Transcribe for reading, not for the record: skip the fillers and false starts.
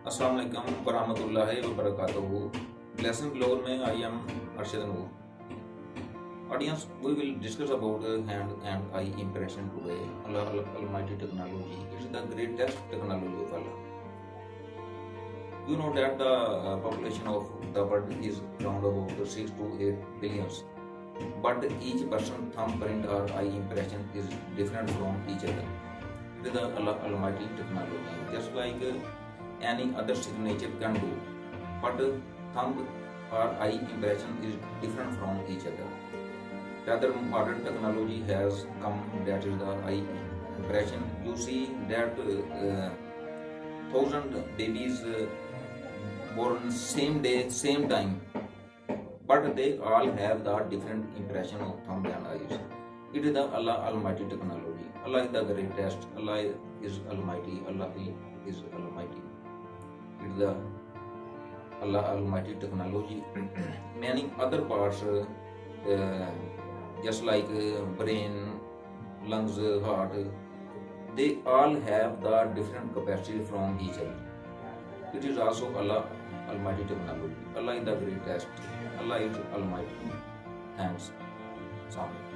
अस्सलाम वालेकुम वरहमतुल्लाहि वबरकातुहू। Blessing Lord में I am Arshad Noor. Audience, we will discuss about hand and eye impression today. Allah Almighty technology is the greatest technology of Allah. You know that the population of the world is around about 6 to 8 billions. But each person thumbprint or eye impression is different from each other. It is the Allah Almighty technology. Just like any other signature can do, but thumb or eye impression is different from each other. Rather, modern technology has come, that is the eye impression. You see that thousand babies born same day, same time, but they all have the different impression of thumb and eyes. It is the Allah Almighty technology. Allah is the greatest. Allah is Almighty. Allah is Almighty. It is the Allah Almighty technology. Many other parts, just like brain, lungs, heart, they all have the different capacity from each other. It is also Allah Almighty technology. Allah is the greatest. Allah is Almighty. Thanks. Assalamu alaikum.